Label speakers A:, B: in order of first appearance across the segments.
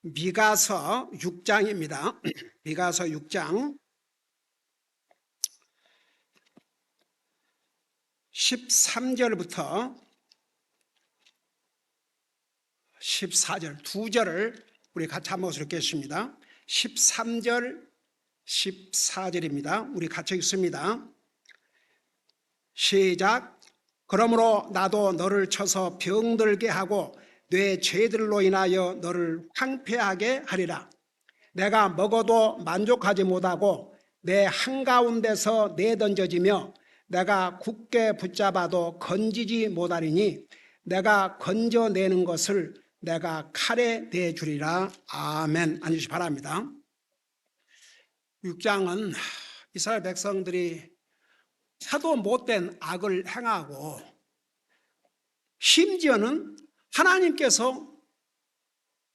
A: 미가서 6장입니다. 미가서 6장 13절부터 14절 두 절을 우리 같이 한번 읽겠습니다. 13절 14절입니다. 우리 같이 읽습니다. 시작. 그러므로 나도 너를 쳐서 병들게 하고 내 죄들로 인하여 너를 황폐하게 하리라. 내가 먹어도 만족하지 못하고 내 한가운데서 내던져지며 내가 굳게 붙잡아도 건지지 못하리니 내가 건져내는 것을 내가 칼에 내주리라. 아멘. 앉으시 바랍니다. 6장은 이스라엘 백성들이 하도 못된 악을 행하고 심지어는 하나님께서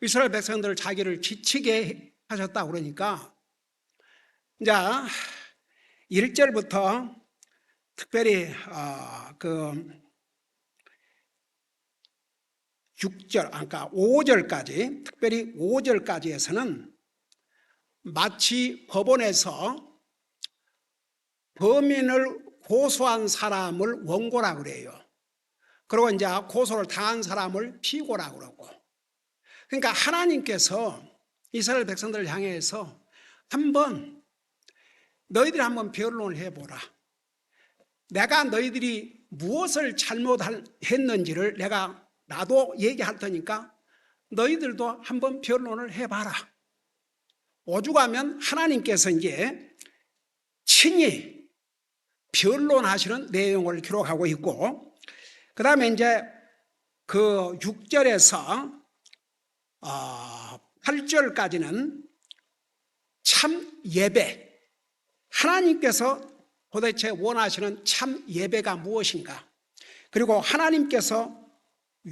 A: 이스라엘 백성들을 자기를 지치게 하셨다 그러니까 이제 1절부터 특별히 6절, 그러니까 5절까지, 특별히 5절까지에서는 마치 법원에서 범인을 고소한 사람을 원고라 그래요. 그리고 이제 고소를 당한 사람을 피고라 그러고. 그러니까 하나님께서 이스라엘 백성들을 향해서 한번 너희들이 한번 변론을 해보라. 내가 너희들이 무엇을 잘못했는지를 나도 얘기할 테니까 너희들도 한번 변론을 해봐라. 오죽하면 하나님께서 이제 친히 변론하시는 내용을 기록하고 있고, 그 다음에 이제 그 6절에서 8절까지는 참 예배, 하나님께서 도대체 원하시는 참 예배가 무엇인가, 그리고 하나님께서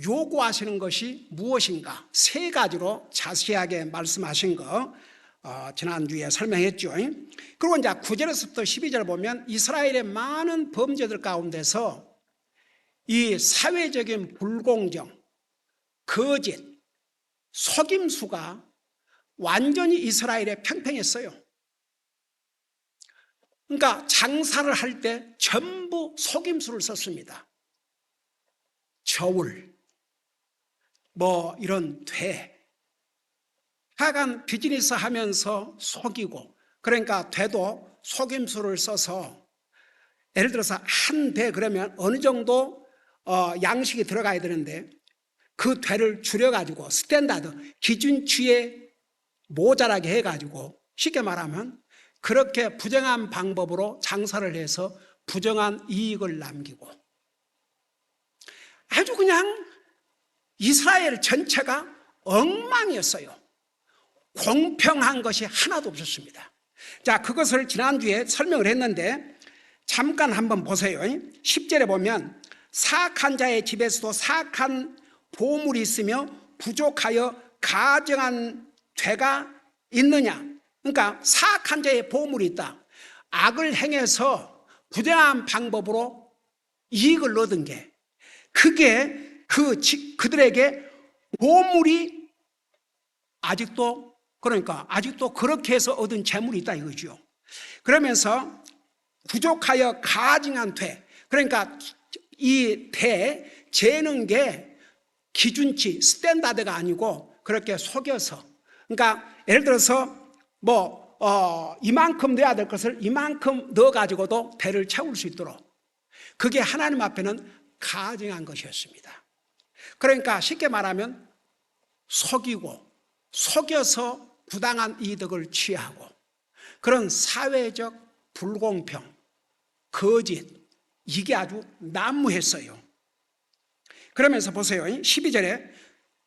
A: 요구하시는 것이 무엇인가, 세 가지로 자세하게 말씀하신 거 지난주에 설명했죠. 그리고 이제 9절에서부터 12절 보면 이스라엘의 많은 범죄들 가운데서 이 사회적인 불공정, 거짓, 속임수가 완전히 이스라엘에 팽팽했어요. 그러니까 장사를 할 때 전부 속임수를 썼습니다. 저울, 이런 하여간 비즈니스 하면서 속이고, 그러니까 되도 속임수를 써서 예를 들어서 한 대 그러면 어느 정도 양식이 들어가야 되는데 그 되를 줄여가지고 스탠다드, 기준치에 모자라게 해가지고 쉽게 말하면 그렇게 부정한 방법으로 장사를 해서 부정한 이익을 남기고, 아주 그냥 이스라엘 전체가 엉망이었어요. 공평한 것이 하나도 없었습니다. 자, 그것을 지난주에 설명을 했는데 잠깐 한번 보세요. 10절에 보면 사악한 자의 집에서도 사악한 보물이 있으며 부족하여 가증한 되가 있느냐. 그러니까 사악한 자의 보물이 있다. 악을 행해서 부정한 방법으로 이익을 얻은 게, 그게 그들에게 보물이 아직도 그렇게 해서 얻은 재물이 있다 이거죠. 그러면서 부족하여 가증한 되, 그러니까 이 되 재는 게 기준치, 스탠다드가 아니고 그렇게 속여서, 그러니까 예를 들어서 이만큼 넣어야 될 것을 이만큼 넣어가지고도 배를 채울 수 있도록, 그게 하나님 앞에는 가증한 것이었습니다. 그러니까 쉽게 말하면 속여서 부당한 이득을 취하고, 그런 사회적 불공평, 거짓, 이게 아주 난무했어요. 그러면서 보세요. 12절에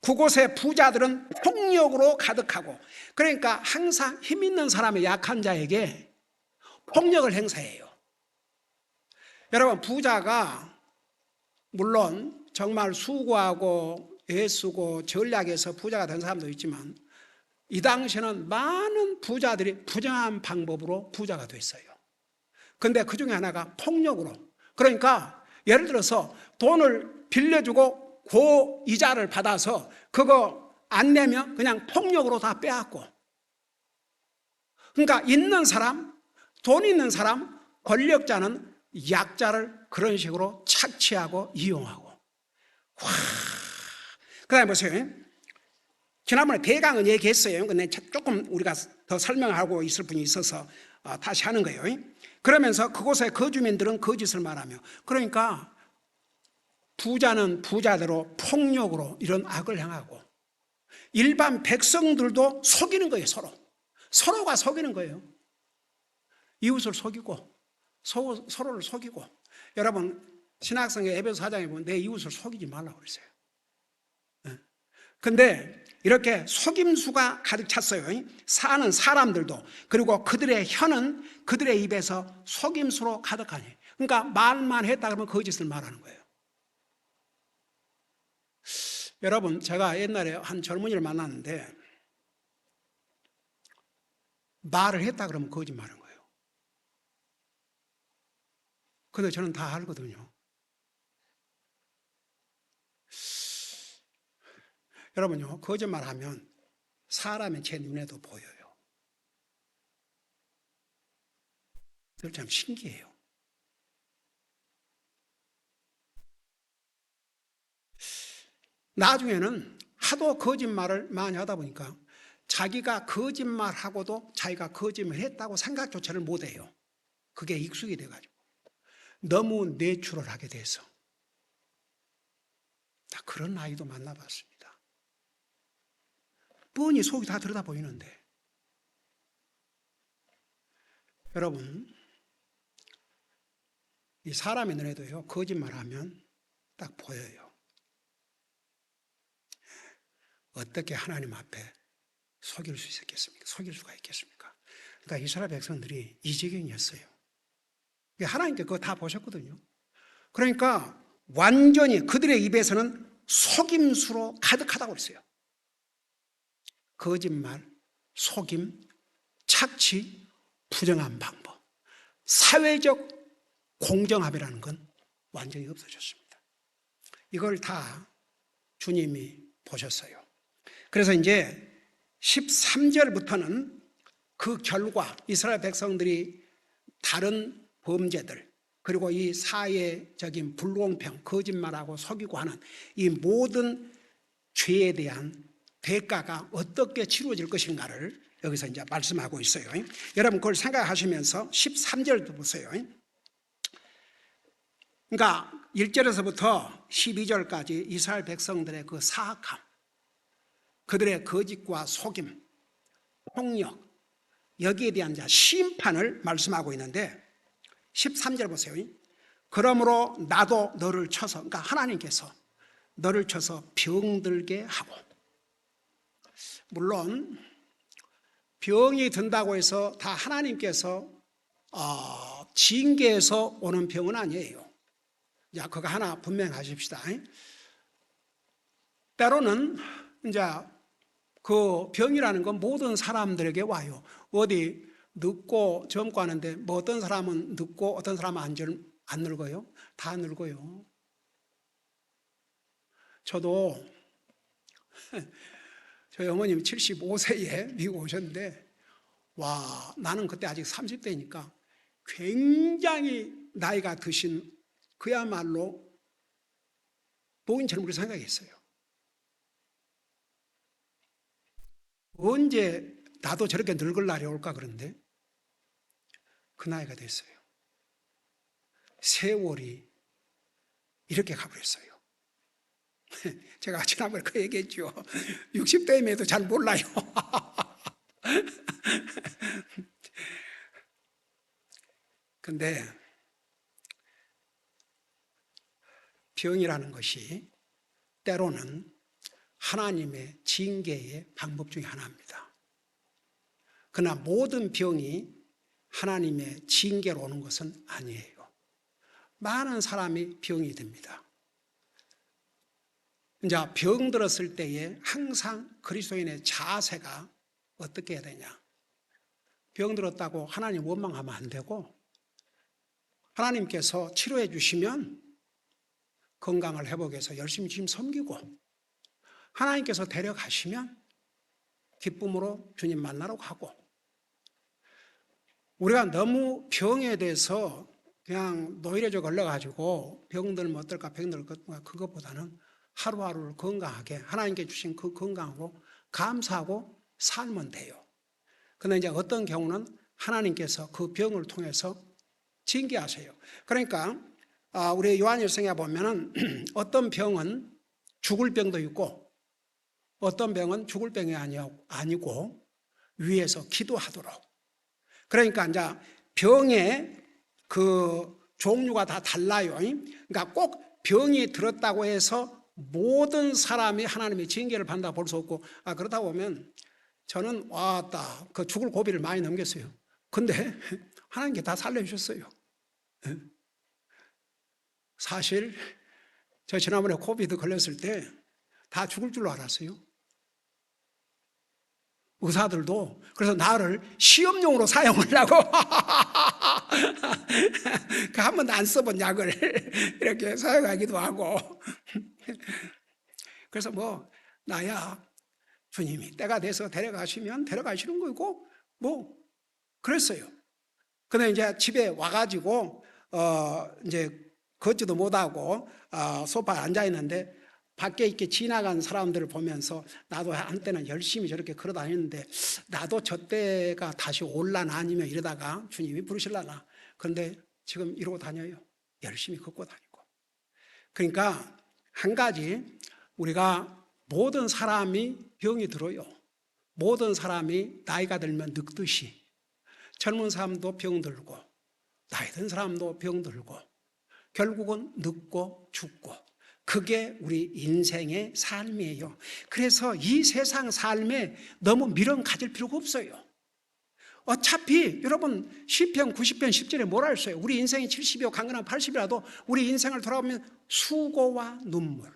A: 그곳의 부자들은 폭력으로 가득하고, 그러니까 항상 힘 있는 사람의 약한 자에게 폭력을 행사해요. 여러분, 부자가 물론 정말 수고하고 애쓰고 전략해서 부자가 된 사람도 있지만 이 당시에는 많은 부자들이 부정한 방법으로 부자가 됐어요. 그런데 그 중에 하나가 폭력으로, 그러니까 예를 들어서 돈을 빌려주고 고이자를 받아서 그거 안 내면 그냥 폭력으로 다 빼앗고. 그러니까 있는 사람, 돈 있는 사람, 권력자는 약자를 그런 식으로 착취하고 이용하고. 와. 그다음에 보세요. 지난번에 대강은 얘기했어요. 근데 조금 우리가 더 설명하고 있을 분이 있어서 다시 하는 거예요. 그러면서 그곳의 거주민들은 거짓을 말하며, 그러니까 부자는 부자대로 폭력으로 이런 악을 행하고, 일반 백성들도 속이는 거예요. 서로가 속이는 거예요. 이웃을 속이고 서로를 속이고. 여러분, 신학성의 에베소 4장에 보면 내 이웃을 속이지 말라고 그랬어요. 근데 이렇게 속임수가 가득 찼어요. 사는 사람들도. 그리고 그들의 혀는 그들의 입에서 속임수로 가득하니. 그러니까 말만 했다 그러면 거짓을 말하는 거예요. 여러분, 제가 옛날에 한 젊은이를 만났는데 말을 했다 그러면 거짓말하는 거예요. 근데 저는 다 알거든요. 여러분요, 거짓말하면 사람의 제 눈에도 보여요. 그걸 참 신기해요. 나중에는 하도 거짓말을 많이 하다 보니까 자기가 거짓말하고도 자기가 거짓말했다고 생각조차를 못해요. 그게 익숙이 돼가지고 너무 내추럴 하게 돼서. 다 그런 아이도 만나봤습니다. 뻔히 속이 다 들여다 보이는데. 여러분, 이 사람의 눈에도요, 거짓말하면 딱 보여요. 어떻게 하나님 앞에 속일 수 있겠습니까? 속일 수가 있겠습니까? 그러니까 이스라엘 백성들이 이 지경이었어요. 하나님께 그거 다 보셨거든요. 그러니까 완전히 그들의 입에서는 속임수로 가득하다고 그랬어요. 거짓말, 속임, 착취, 부정한 방법. 사회적 공정함이라는 건 완전히 없어졌습니다. 이걸 다 주님이 보셨어요. 그래서 이제 13절부터는 그 결과, 이스라엘 백성들이 다른 범죄들, 그리고 이 사회적인 불공평, 거짓말하고 속이고 하는 이 모든 죄에 대한 대가가 어떻게 치루어질 것인가를 여기서 이제 말씀하고 있어요. 여러분 그걸 생각하시면서 13절도 보세요. 그러니까 1절에서부터 12절까지 이스라엘 백성들의 그 사악함, 그들의 거짓과 속임, 폭력, 여기에 대한 심판을 말씀하고 있는데 13절 보세요. 그러므로 나도 너를 쳐서, 그러니까 하나님께서 너를 쳐서 병들게 하고. 물론 병이 든다고 해서 다 하나님께서 징계해서 오는 병은 아니에요. 자, 그거 하나 분명하십시다. 때로는 이제 그 병이라는 건 모든 사람들에게 와요. 어디 늙고 젊고 하는데 뭐 어떤 사람은 늙고 어떤 사람은 안 늙어요? 다 늙어요. 저도 저희 어머님 75세에 미국 오셨는데, 와, 나는 그때 아직 30대니까 굉장히 나이가 드신, 그야말로 노인처럼 그렇게 생각했어요. 언제 나도 저렇게 늙을 날이 올까 그런데 그 나이가 됐어요. 세월이 이렇게 가버렸어요. 제가 지난번에 그 얘기했죠. 60대임에도 잘 몰라요. 근데 병이라는 것이 때로는 하나님의 징계의 방법 중에 하나입니다. 그러나 모든 병이 하나님의 징계로 오는 것은 아니에요. 많은 사람이 병이 듭니다. 이제 병 들었을 때에 항상 그리스도인의 자세가 어떻게 해야 되냐? 병 들었다고 하나님 원망하면 안 되고, 하나님께서 치료해 주시면 건강을 회복해서 열심히 지금 섬기고, 하나님께서 데려가시면 기쁨으로 주님 만나러 가고, 우리가 너무 병에 대해서 그냥 노이로제 걸려가지고 병들면 어떨까, 그것보다는 하루하루를 건강하게 하나님께 주신 그 건강으로 감사하고 살면 돼요. 그런데 이제 어떤 경우는 하나님께서 그 병을 통해서 징계하세요. 그러니까 우리 요한일서에 보면은 어떤 병은 죽을 병도 있고 어떤 병은 죽을 병이 아니고 위에서 기도하도록. 그러니까 이제 병의 그 종류가 다 달라요. 그러니까 꼭 병이 들었다고 해서 모든 사람이 하나님의 징계를 받는다고 볼 수 없고, 그러다 보면 저는 왔다 그 죽을 고비를 많이 넘겼어요. 근데 하나님께 다 살려주셨어요. 사실 저 지난번에 코비드 걸렸을 때 다 죽을 줄로 알았어요. 의사들도 그래서 나를 시험용으로 사용하려고 그 한 번도 안 써본 약을 이렇게 사용하기도 하고 그래서 뭐 나야 주님이 때가 돼서 데려가시면 데려가시는 거고 뭐 그랬어요. 근데 이제 집에 와가지고 이제 걷지도 못하고 소파에 앉아 있는데 밖에 이렇게 지나간 사람들을 보면서 나도 한때는 열심히 저렇게 걸어 다녔는데 나도 저 때가 다시 올라나 아니면 이러다가 주님이 부르실라나. 그런데 지금 이러고 다녀요. 열심히 걷고 다니고. 그러니까 한 가지, 우리가 모든 사람이 병이 들어요. 모든 사람이 나이가 들면 늙듯이 젊은 사람도 병들고 나이 든 사람도 병들고 결국은 늙고 죽고, 그게 우리 인생의 삶이에요. 그래서 이 세상 삶에 너무 미련 가질 필요가 없어요. 어차피 여러분 시편 90편 10절에 뭐라 했어요? 우리 인생이 70이고 강건한 80이라도 우리 인생을 돌아보면 수고와 눈물,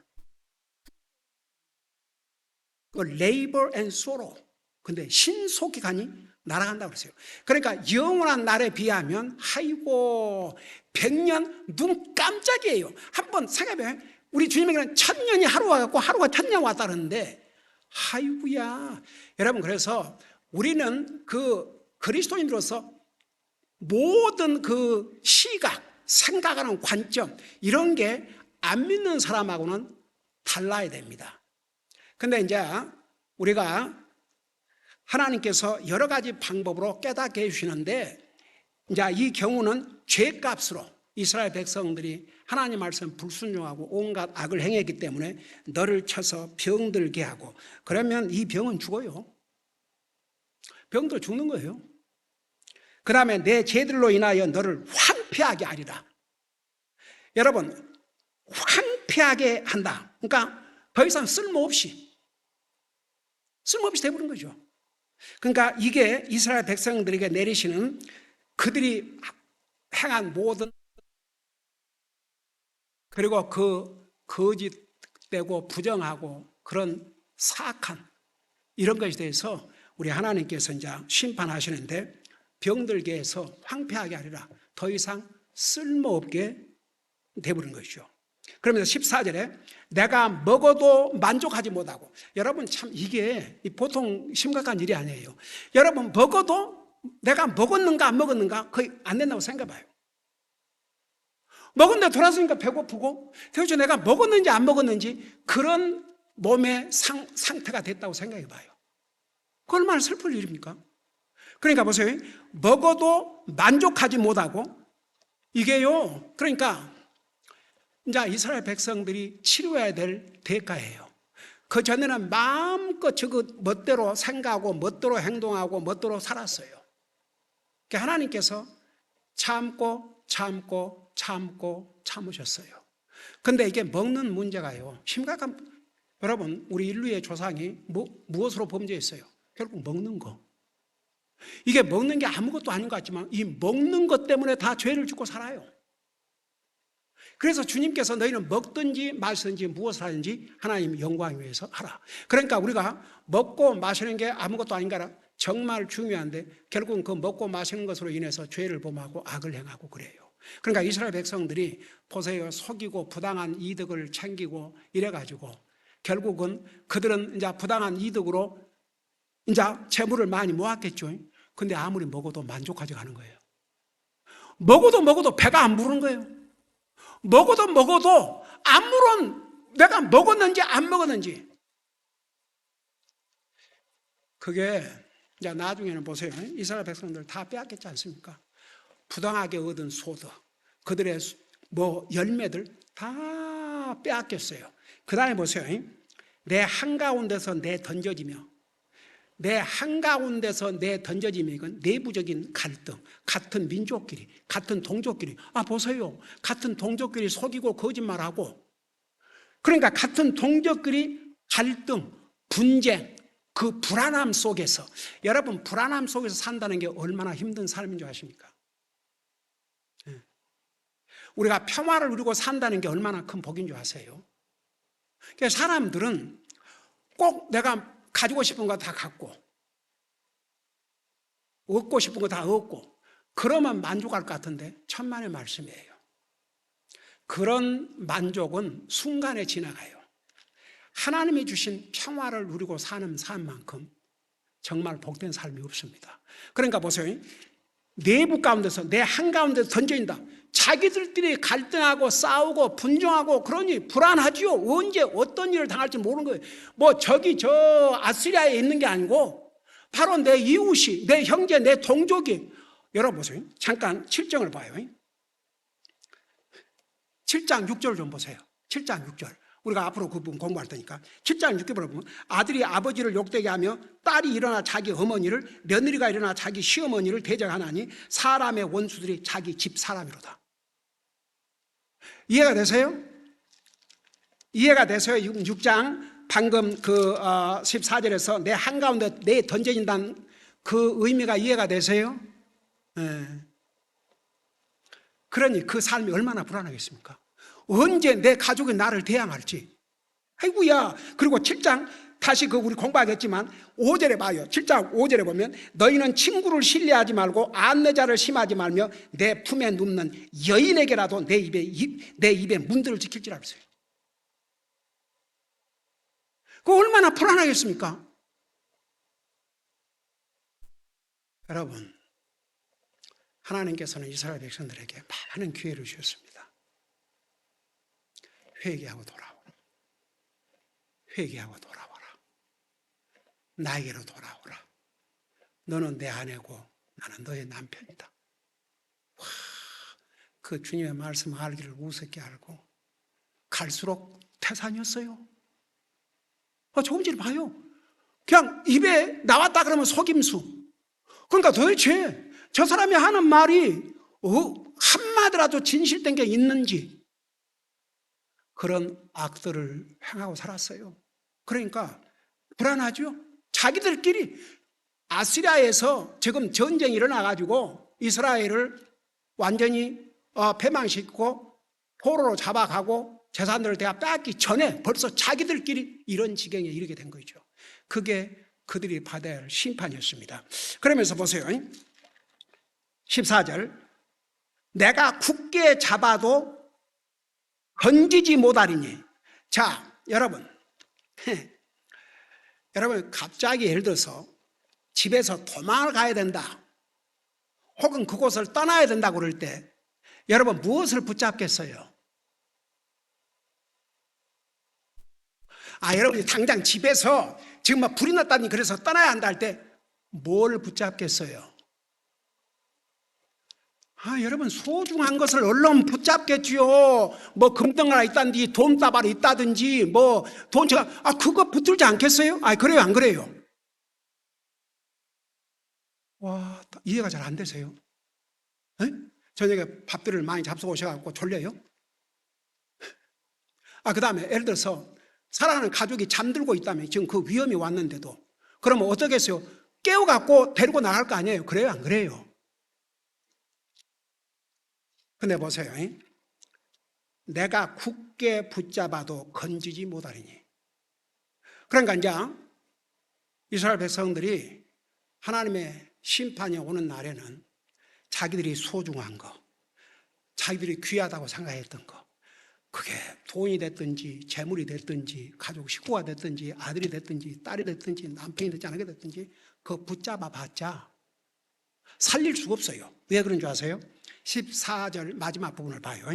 A: labor and sorrow. 근데 신속히 가니 날아간다고 그랬어요. 그러니까 영원한 날에 비하면 아이고 100년 눈 깜짝이에요. 한번 생각해봐요. 우리 주님에게는 1000년이 하루가 같고 하루가 1000년 왔다 그러는데 아이고야. 여러분, 그래서 우리는 그 그리스도인으로서 모든 그 시각, 생각하는 관점 이런 게 안 믿는 사람하고는 달라야 됩니다. 근데 이제 우리가 하나님께서 여러 가지 방법으로 깨닫게 해주시는데, 이제 이 경우는 죄값으로 이스라엘 백성들이 하나님 말씀 불순종하고 온갖 악을 행했기 때문에 너를 쳐서 병들게 하고, 그러면 이 병은 죽어요. 병도 죽는 거예요. 그 다음에 내 죄들로 인하여 너를 황폐하게 하리라. 여러분, 황폐하게 한다. 그러니까 더 이상 쓸모없이 돼버린 거죠. 그러니까 이게 이스라엘 백성들에게 내리시는 그들이 행한 모든, 그리고 그 거짓되고 부정하고 그런 사악한 이런 것에 대해서 우리 하나님께서 이제 심판하시는데, 병들게 해서 황폐하게 하리라. 더 이상 쓸모없게 되버린 것이죠. 그러면서 14절에 내가 먹어도 만족하지 못하고, 여러분 참 이게 보통 심각한 일이 아니에요. 여러분 먹어도 내가 먹었는가 안 먹었는가 거의 안 된다고 생각해봐요. 먹었는데 돌아서니까 배고프고, 도대체 내가 먹었는지 안 먹었는지 그런 몸의 상태가 됐다고 생각해봐요. 그 얼마나 슬플 일입니까? 그러니까 보세요. 먹어도 만족하지 못하고, 이게요, 그러니까 이제 이스라엘 백성들이 치료해야 될 대가예요. 그 전에는 마음껏 저거 멋대로 생각하고 멋대로 행동하고 멋대로 살았어요. 그러니까 하나님께서 참으셨어요. 근데 이게 먹는 문제가요, 심각한, 여러분 우리 인류의 조상이 무엇으로 범죄했어요? 결국 먹는 거. 이게 먹는 게 아무것도 아닌 것 같지만 이 먹는 것 때문에 다 죄를 짓고 살아요. 그래서 주님께서 너희는 먹든지 마시든지 무엇을 하든지 하나님 영광 위해서 하라. 그러니까 우리가 먹고 마시는 게 아무것도 아닌가, 정말 중요한데 결국은 그 먹고 마시는 것으로 인해서 죄를 범하고 악을 행하고 그래요. 그러니까 이스라엘 백성들이 보세요. 속이고 부당한 이득을 챙기고 이래가지고 결국은 그들은 이제 부당한 이득으로 이제 재물을 많이 모았겠죠. 근데 아무리 먹어도 만족하지 않은 거예요. 먹어도 배가 안 부르는 거예요. 먹어도 아무런 내가 먹었는지 안 먹었는지. 그게 이제 나중에는 보세요. 이스라엘 백성들 다 빼앗겼지 않습니까? 부당하게 얻은 소득, 그들의 열매들 다 빼앗겼어요. 그 다음에 보세요. 내 한가운데서 내 던져지며, 내 한가운데서 내 던져지며, 이건 내부적인 갈등, 같은 민족끼리, 같은 동족끼리. 보세요. 같은 동족끼리 속이고 거짓말하고, 그러니까 같은 동족끼리 갈등, 분쟁, 그 불안함 속에서, 여러분 불안함 속에서 산다는 게 얼마나 힘든 삶인 줄 아십니까? 우리가 평화를 누리고 산다는 게 얼마나 큰 복인 줄 아세요? 그러니까 사람들은 꼭 내가 가지고 싶은 거 다 갖고, 얻고 싶은 거 다 얻고, 그러면 만족할 것 같은데 천만의 말씀이에요. 그런 만족은 순간에 지나가요. 하나님이 주신 평화를 누리고 사는 삶만큼 정말 복된 삶이 없습니다. 그러니까 보세요. 내부 가운데서, 내 한가운데서 던져진다. 자기들끼리 갈등하고 싸우고 분쟁하고, 그러니 불안하지요. 언제 어떤 일을 당할지 모르는 거예요. 저기 저 아시리아에 있는 게 아니고 바로 내 이웃이, 내 형제, 내 동족이. 여러분 보세요. 잠깐 7장을 봐요. 7장 6절 좀 보세요. 7장 6절. 우리가 앞으로 그 부분 공부할 테니까. 7장 6절을 보면, 아들이 아버지를 욕되게 하며 딸이 일어나 자기 어머니를, 며느리가 일어나 자기 시어머니를 대적하나니 사람의 원수들이 자기 집 사람이로다. 이해가 되세요? 이해가 되세요? 6장 방금 그 14절에서 내 한가운데 내 던져진다는 그 의미가 이해가 되세요? 네. 그러니 그 삶이 얼마나 불안하겠습니까? 언제 내 가족이 나를 대항할지. 아이고야. 그리고 7장 다시 우리 공부하겠지만 5절에 봐요. 7장 5절에 보면, 너희는 친구를 신뢰하지 말고 안내자를 심하지 말며 내 품에 눕는 여인에게라도 내 입에 문들을 지킬지라 그랬어요. 그거 얼마나 불안하겠습니까? 여러분, 하나님께서는 이스라엘 백성들에게 많은 기회를 주셨습니다. 회개하고 돌아오라. 회개하고 돌아와라. 나에게로 돌아오라. 너는 내 아내고 나는 너의 남편이다. 와, 그 주님의 말씀 알기를 우습게 알고 갈수록 태산이었어요. 조금 전에 봐요. 그냥 입에 나왔다 그러면 속임수. 그러니까 도대체 저 사람이 하는 말이 한마디라도 진실된 게 있는지, 그런 악들을 행하고 살았어요. 그러니까 불안하죠. 자기들끼리 아시리아에서 지금 전쟁이 일어나가지고 이스라엘을 완전히 패망시키고 포로로 잡아가고 재산들을 다 뺏기 전에 벌써 자기들끼리 이런 지경에 이르게 된 거죠. 그게 그들이 받아야 할 심판이었습니다. 그러면서 보세요. 14절. 내가 굳게 잡아도 건지지 못하리니. 자, 여러분. 여러분, 갑자기 예를 들어서 집에서 도망을 가야 된다, 혹은 그곳을 떠나야 된다고 그럴 때 여러분 무엇을 붙잡겠어요? 여러분이 당장 집에서 지금 막 불이 났다니 그래서 떠나야 한다 할 때 뭘 붙잡겠어요? 여러분 소중한 것을 얼른 붙잡겠지요. 금덩어리가 있다든지 돈다발이 있다든지 돈처가 그거 붙들지 않겠어요? 그래요, 안 그래요? 와, 이해가 잘 안 되세요? 에? 저녁에 밥들을 많이 잡수고 오셔가지고 졸려요? 그 다음에 예를 들어서 사랑하는 가족이 잠들고 있다면, 지금 그 위험이 왔는데도, 그러면 어떻겠어요? 깨워갖고 데리고 나갈 거 아니에요? 그래요, 안 그래요? 근데 보세요. 내가 굳게 붙잡아도 건지지 못하리니. 그러니까 이제 이스라엘 백성들이 하나님의 심판이 오는 날에는 자기들이 소중한 거, 자기들이 귀하다고 생각했던 거, 그게 돈이 됐든지 재물이 됐든지 가족 식구가 됐든지 아들이 됐든지 딸이 됐든지 남편이 됐든지 아내가 됐든지 그거 붙잡아 봤자 살릴 수가 없어요. 왜 그런 줄 아세요? 14절 마지막 부분을 봐요.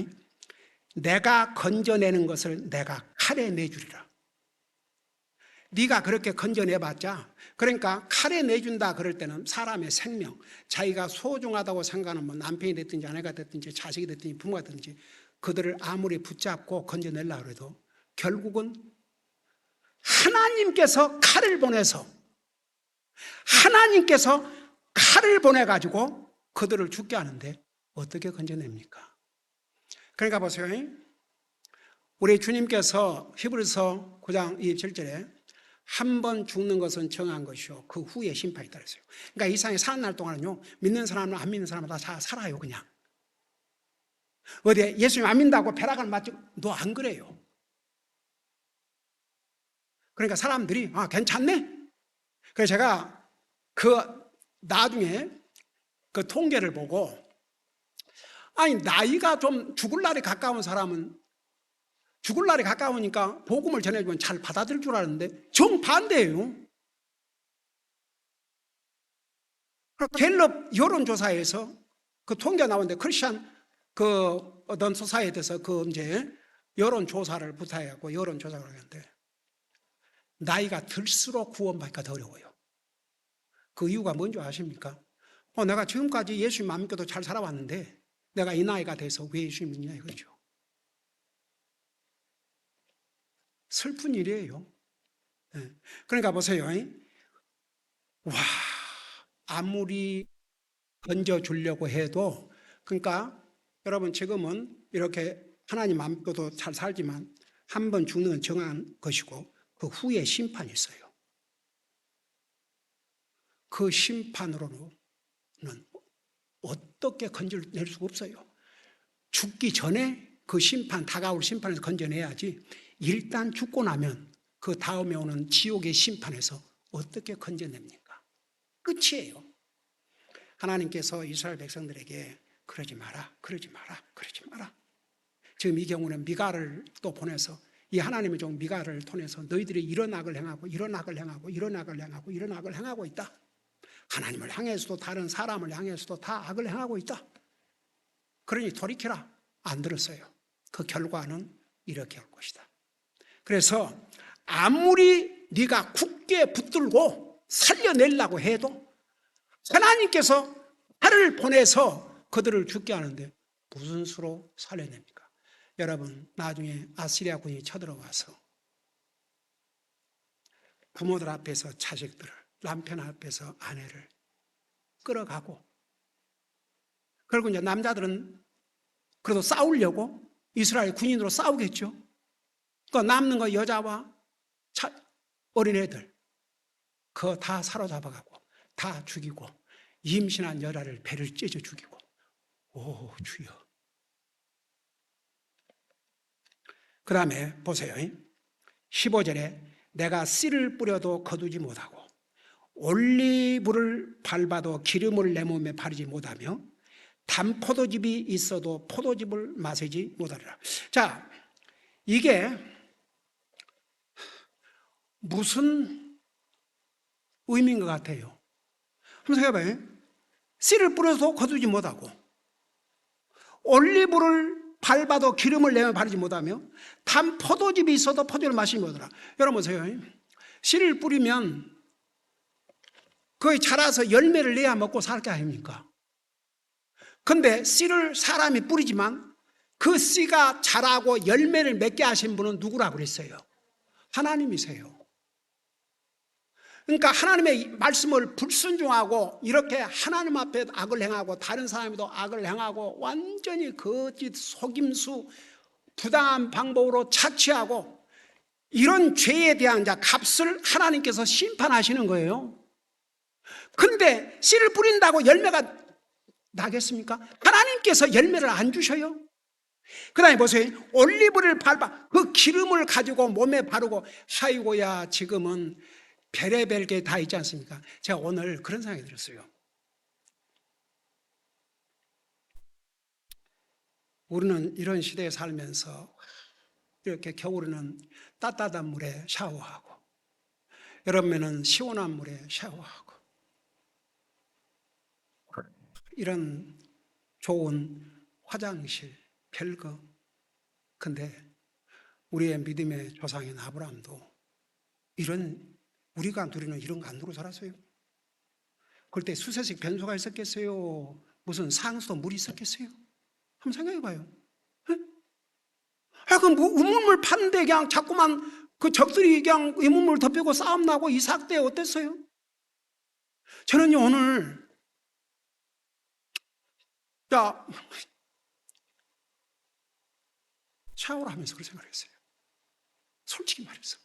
A: 내가 건져내는 것을 내가 칼에 내주리라. 네가 그렇게 건져내봤자, 그러니까 칼에 내준다 그럴 때는 사람의 생명, 자기가 소중하다고 생각하는 뭐 남편이 됐든지 아내가 됐든지 자식이 됐든지 부모가 됐든지 그들을 아무리 붙잡고 건져내려고 해도 결국은 하나님께서 칼을 보내서 하나님께서 칼을 보내가지고 그들을 죽게 하는데 어떻게 건져냅니까? 그러니까 보세요. 우리 주님께서 히브리서 9장 27절에 한 번 죽는 것은 정한 것이요 그 후에 심판이 있다 그랬어요. 그러니까 이 세상에 사는 날 동안은요, 믿는 사람은 안 믿는 사람은 다 살아요. 그냥 어디 예수님 안 믿는다고 벼락을 맞지, 너 안 그래요. 그러니까 사람들이 괜찮네. 그래서 제가 그 나중에 그 통계를 보고, 아니 나이가 좀 죽을 날이 가까운 사람은 죽을 날이 가까우니까 복음을 전해주면 잘 받아들일 줄 알았는데 정반대예요. 갤럽 여론조사에서 그 통계가 나오는데 크리스천 그 어떤 소사이트에서 그 이제 여론조사를 부탁해갖고 여론조사를 하는데 나이가 들수록 구원받기가 더 어려워요. 그 이유가 뭔지 아십니까? 내가 지금까지 예수님 안 믿고도 잘 살아왔는데 내가 이 나이가 돼서 왜 예수님 믿냐 이거죠. 슬픈 일이에요. 그러니까 보세요. 와, 아무리 건져주려고 해도, 그러니까 여러분 지금은 이렇게 하나님 안 믿고도 잘 살지만 한 번 죽는 건 정한 것이고 그 후에 심판이 있어요. 그 심판으로는 어떻게 건져낼 수가 없어요. 죽기 전에 그 심판, 다가올 심판에서 건져내야지 일단 죽고 나면 그 다음에 오는 지옥의 심판에서 어떻게 건져냅니까? 끝이에요. 하나님께서 이스라엘 백성들에게 그러지 마라, 그러지 마라, 그러지 마라. 지금 이 경우는 미가를 또 보내서 이 하나님의 종 미가를 통해서 너희들이 이런 악을 행하고 이런 악을 행하고 이런 악을 행하고 이런 악을 행하고 있다. 하나님을 향해서도 다른 사람을 향해서도 다 악을 행하고 있다. 그러니 돌이켜라. 안 들었어요. 그 결과는 이렇게 올 것이다. 그래서 아무리 네가 굳게 붙들고 살려내려고 해도 하나님께서 칼을 보내서 그들을 죽게 하는데 무슨 수로 살려냅니까? 여러분 나중에 아시리아 군이 쳐들어와서 부모들 앞에서 자식들을, 남편 앞에서 아내를 끌어가고, 그리고 이제 남자들은 그래도 싸우려고 이스라엘 군인으로 싸우겠죠. 그 남는 거 여자와 어린애들 그거 다 사로잡아가고 다 죽이고 임신한 여자를 배를 찢어 죽이고. 오 주여. 그 다음에 보세요. 15절에 내가 씨를 뿌려도 거두지 못하고 올리브를 밟아도 기름을 내 몸에 바르지 못하며 단 포도즙이 있어도 포도즙을 마시지 못하리라. 자, 이게 무슨 의미인 것 같아요? 한번 생각해봐요. 씨를 뿌려도 거두지 못하고 올리브를 밟아도 기름을 내면 바르지 못하며 단 포도즙이 있어도 포도를 마시지 못하라. 여러분 보세요. 씨를 뿌리면 거의 자라서 열매를 내야 먹고 살 게 아닙니까? 근데 씨를 사람이 뿌리지만 그 씨가 자라고 열매를 맺게 하신 분은 누구라고 그랬어요? 하나님이세요. 그러니까 하나님의 말씀을 불순종하고 이렇게 하나님 앞에 악을 행하고 다른 사람에도 악을 행하고 완전히 거짓, 속임수, 부당한 방법으로 착취하고 이런 죄에 대한 값을 하나님께서 심판하시는 거예요. 근데 씨를 뿌린다고 열매가 나겠습니까? 하나님께서 열매를 안 주셔요. 그 다음에 보세요. 올리브를 밟아 그 기름을 가지고 몸에 바르고, 아이고야 지금은 별의별 게 다 있지 않습니까? 제가 오늘 그런 생각이 들었어요. 우리는 이런 시대에 살면서 이렇게 겨울에는 따뜻한 물에 샤워하고, 여름에는 시원한 물에 샤워하고, 이런 좋은 화장실, 별거. 근데 우리의 믿음의 조상인 아브라함도 우리가 누리는 이런 거 안 누리고 살았어요. 그때 수세식 변소가 있었겠어요? 무슨 상수도 물이 있었겠어요? 한번 생각해 봐요. 그럼 뭐 우물물 파는데 그냥 자꾸만 그 적들이 그냥 우물물 덮이고 싸움 나고 이삭 때 어땠어요? 저는요, 오늘, 샤워를 하면서 그런 생각을 했어요. 솔직히 말해서.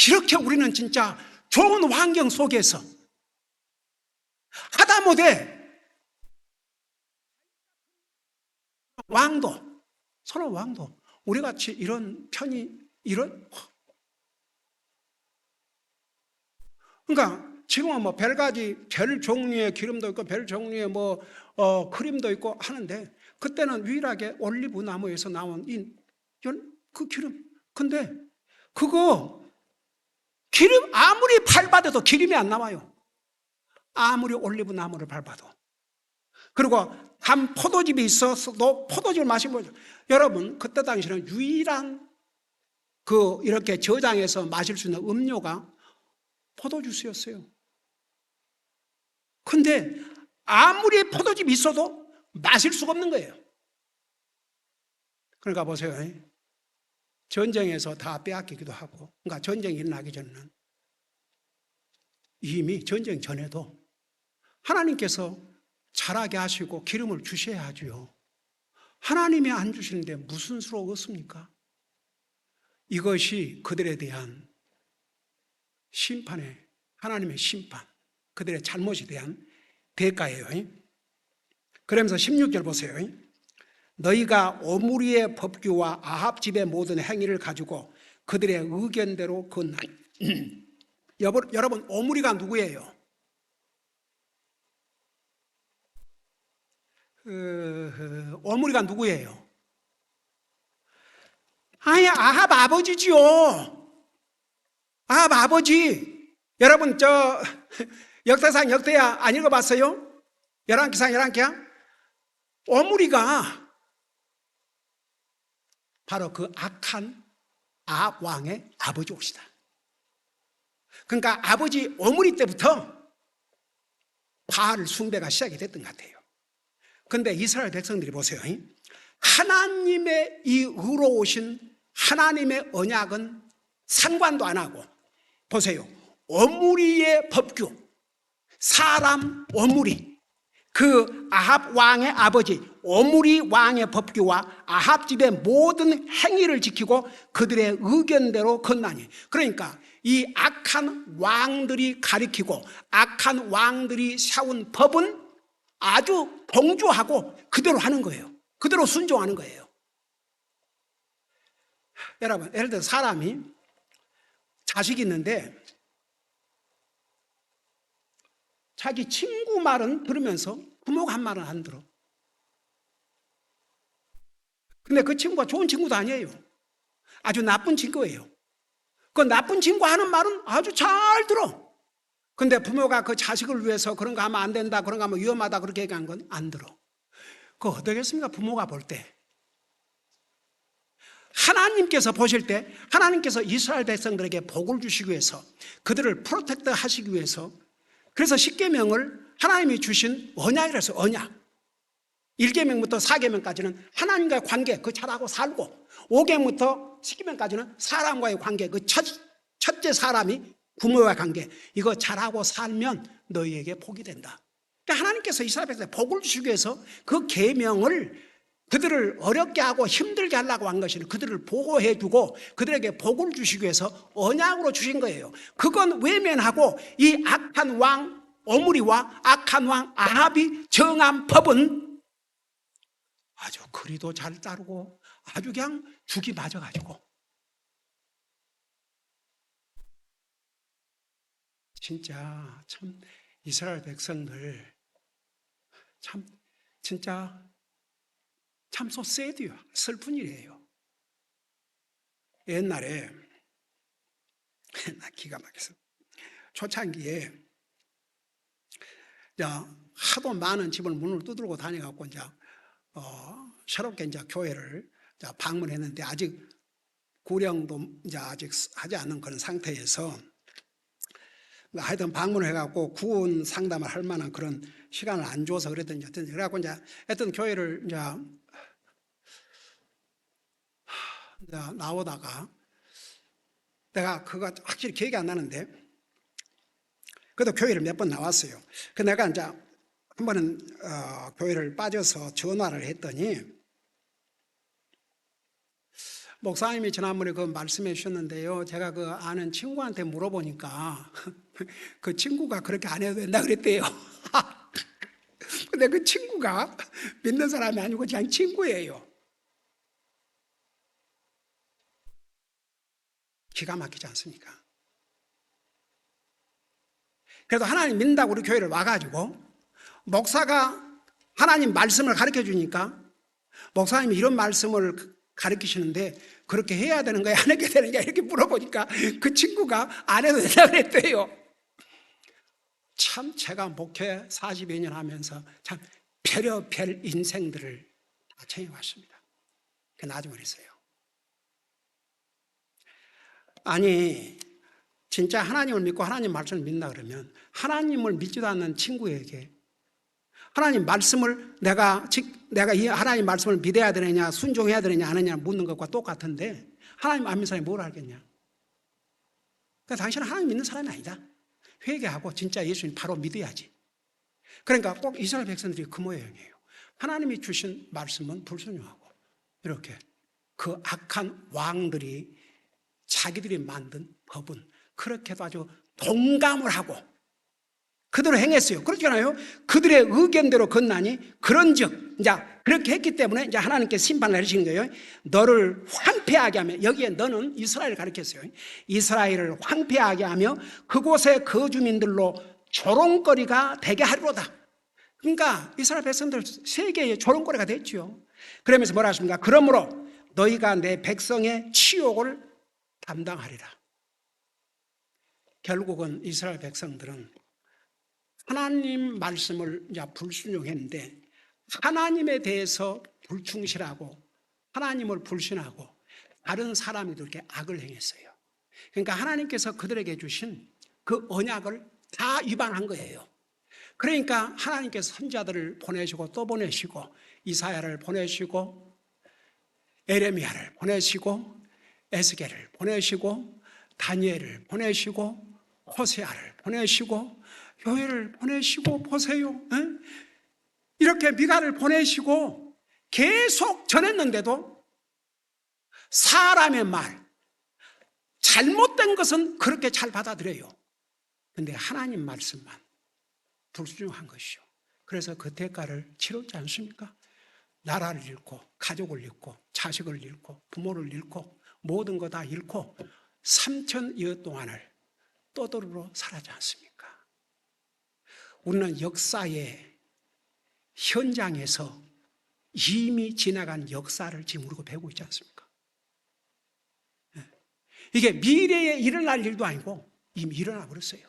A: 이렇게 우리는 진짜 좋은 환경 속에서 하다못해 서로 왕도, 우리 같이 이런 편이, 그러니까 지금은 뭐 별가지, 별 종류의 기름도 있고, 별 종류의 크림도 있고 하는데, 그때는 유일하게 올리브 나무에서 나온 그 기름. 근데 그거 기름 아무리 밟아도 기름이 안 나와요. 아무리 올리브 나무를 밟아도. 그리고 한 포도즙이 있어서도 포도즙을 마시면, 여러분 그때 당시는 유일한 이렇게 저장해서 마실 수 있는 음료가 포도주스였어요. 근데 아무리 포도즙이 있어도 마실 수가 없는 거예요. 그러니까 보세요. 전쟁에서 다 빼앗기기도 하고, 그러니까 전쟁이 일어나기 전에는 이미 전쟁 전에도 하나님께서 자라게 하시고 기름을 주셔야 하죠. 하나님이 안 주시는데 무슨 수로 얻습니까? 이것이 그들에 대한 하나님의 심판, 그들의 잘못에 대한 대가예요. 그러면서 16절 보세요. 너희가 오므리의 법규와 아합 집의 모든 행위를 가지고 그들의 의견대로 여러분, 오므리가 누구예요? 오므리가 누구예요? 아합 아버지지요. 아합 아버지. 여러분 역사상 역대야 안 읽어봤어요? 열왕기상 열왕기야? 오므리가 바로 그 악한 아합 왕의 아버지옵시다. 그러니까 아버지 오므리 때부터 바알 숭배가 시작이 됐던 것 같아요. 그런데 이스라엘 백성들이 보세요. 하나님의 이 의로우신 하나님의 언약은 상관도 안 하고, 보세요. 오므리의 법규, 사람 오므리, 그 아합 왕의 아버지 오므리 왕의 법규와 아합 집의 모든 행위를 지키고 그들의 의견대로 건나니, 그러니까 이 악한 왕들이 가리키고 악한 왕들이 세운 법은 아주 동조하고 그대로 하는 거예요. 그대로 순종하는 거예요. 여러분, 예를 들어 사람이 자식이 있는데 자기 친구 말은 들으면서 부모가 한 말은 안 들어. 근데 그 친구가 좋은 친구도 아니에요. 아주 나쁜 친구예요. 그 나쁜 친구 하는 말은 아주 잘 들어. 근데 부모가 그 자식을 위해서 그런 거 하면 안 된다, 그런 거 하면 위험하다 그렇게 얘기한 건 안 들어. 그거 어떻겠습니까? 부모가 볼 때. 하나님께서 보실 때, 하나님께서 이스라엘 백성들에게 복을 주시기 위해서, 그들을 프로텍트 하시기 위해서, 그래서 십계명을 하나님이 주신 언약이라서 언약. 1계명부터 4계명까지는 하나님과의 관계, 그 잘하고 살고, 5계명부터 10계명까지는 사람과의 관계, 그 첫째 사람이 부모와의 관계, 이거 잘하고 살면 너희에게 복이 된다. 그러니까 하나님께서 이스라엘 백성에게 복을 주시기 위해서 그 계명을, 그들을 어렵게 하고 힘들게 하려고 한 것이 그들을 보호해주고 그들에게 복을 주시기 위해서 언약으로 주신 거예요. 그건 외면하고 이 악한 왕 오므리와 악한 왕 아합이 정한 법은 아주 그리도 잘 따르고 아주 그냥 죽이 맞아가지고, 진짜 참 이스라엘 백성들 참 진짜 참 소세드요. 슬픈 일이에요. 옛날에 나 기가 막혀서 초창기에 하도 많은 집을 문을 두드리고 다녀갖고 새롭게 교회를 방문했는데 아직 구령도 아직 하지 않은 그런 상태에서 하여튼 방문을 해갖고 구원 상담을 할 만한 그런 시간을 안 줘서 그랬더니 그래갖고 하여튼 교회를 나오다가 내가 그거 확실히 기억이 안 나는데 그래도 교회를 몇 번 나왔어요. 그 내가 한 번은 교회를 빠져서 전화를 했더니 목사님이 지난번에 그 말씀해 주셨는데요, 제가 그 아는 친구한테 물어보니까 그 친구가 그렇게 안 해도 된다 그랬대요. 근데 그 친구가 믿는 사람이 아니고 그냥 친구예요. 기가 막히지 않습니까? 그래도 하나님 믿는다고 우리 교회를 와가지고 목사가 하나님 말씀을 가르쳐 주니까 목사님이 이런 말씀을 가르치시는데 그렇게 해야 되는 거야, 안 해야 되는 거야 이렇게 물어보니까 그 친구가 안 해도 된다 그랬대요. 참 제가 목회 40여 년 하면서 참 별의별 인생들을 다 챙겨왔습니다. 그 나중에 그랬어요. 아니 진짜 하나님을 믿고 하나님 말씀을 믿는다 그러면 하나님을 믿지도 않는 친구에게 하나님 말씀을 내가 이 하나님 말씀을 믿어야 되느냐 순종해야 되느냐 안 하느냐 묻는 것과 똑같은데 하나님 안 믿는 사람이 뭘 알겠냐. 그러니까 당신은 하나님 믿는 사람이 아니다. 회개하고 진짜 예수님 바로 믿어야지. 그러니까 꼭 이스라엘 백성들이 그 모양이에요. 하나님이 주신 말씀은 불순종하고 이렇게 그 악한 왕들이 자기들이 만든 법은 그렇게도 아주 동감을 하고 그대로 행했어요. 그렇지 않아요? 그들의 의견대로 건나니 그런즉 그렇게 했기 때문에 하나님께 심판을 내리시는 거예요. 너를 황폐하게 하며, 여기에 너는 이스라엘을 가리켰어요. 이스라엘을 황폐하게 하며 그곳의 거주민들로 조롱거리가 되게 하리로다. 그러니까 이스라엘 백성들 세계의 조롱거리가 됐죠. 그러면서 뭐라 하십니까? 그러므로 너희가 내 백성의 치욕을 담당하리라. 결국은 이스라엘 백성들은 하나님 말씀을 불순종했는데 하나님에 대해서 불충실하고 하나님을 불신하고 다른 사람이 그렇게 악을 행했어요. 그러니까 하나님께서 그들에게 주신 그 언약을 다 위반한 거예요. 그러니까 하나님께서 선지자들을 보내시고 또 보내시고 이사야를 보내시고 에레미야를 보내시고 에스겔을 보내시고 다니엘을 보내시고 호세아를 보내시고 요엘을 보내시고 보세요. 이렇게 미가를 보내시고 계속 전했는데도 사람의 말, 잘못된 것은 그렇게 잘 받아들여요. 그런데 하나님 말씀만 불순종한 것이죠. 그래서 그 대가를 치렀지 않습니까? 나라를 잃고 가족을 잃고 자식을 잃고 부모를 잃고 모든 거 다 잃고 3,000여 동안을 떠돌이로 살았지 않습니까? 우리는 역사의 현장에서 이미 지나간 역사를 지금 우리가 배우고 있지 않습니까? 이게 미래에 일어날 일도 아니고 이미 일어나 버렸어요.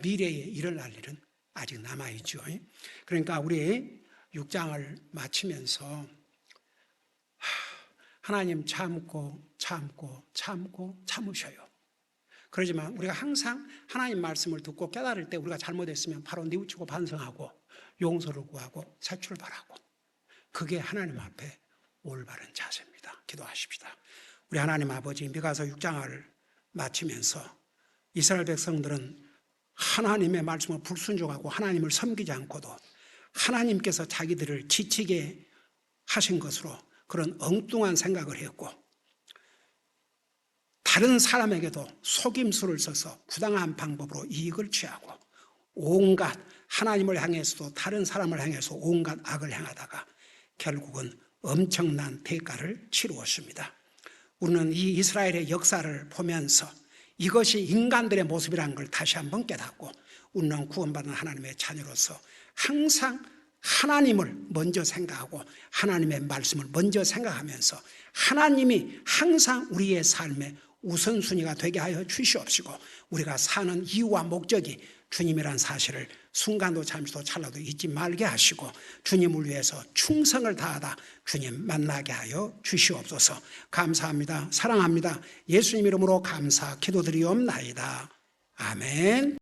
A: 미래에 일어날 일은 아직 남아있죠. 그러니까 우리 6장을 마치면서 하나님 참으셔요. 그러지만 우리가 항상 하나님 말씀을 듣고 깨달을 때 우리가 잘못했으면 바로 뉘우치고 반성하고 용서를 구하고 새 출발하고, 그게 하나님 앞에 올바른 자세입니다. 기도하십시다. 우리 하나님 아버지, 미가서 6장을 마치면서 이스라엘 백성들은 하나님의 말씀을 불순종하고 하나님을 섬기지 않고도 하나님께서 자기들을 지치게 하신 것으로 그런 엉뚱한 생각을 했고, 다른 사람에게도 속임수를 써서 부당한 방법으로 이익을 취하고 온갖 하나님을 향해서도 다른 사람을 향해서 온갖 악을 행하다가 결국은 엄청난 대가를 치루었습니다. 우리는 이 이스라엘의 역사를 보면서 이것이 인간들의 모습이라는 걸 다시 한번 깨닫고 우리는 구원받은 하나님의 자녀로서 항상 하나님을 먼저 생각하고 하나님의 말씀을 먼저 생각하면서 하나님이 항상 우리의 삶의 우선순위가 되게 하여 주시옵시고 우리가 사는 이유와 목적이 주님이란 사실을 순간도 잠시도 찰나도 잊지 말게 하시고 주님을 위해서 충성을 다하다 주님 만나게 하여 주시옵소서. 감사합니다. 사랑합니다. 예수님 이름으로 감사 기도드리옵나이다. 아멘.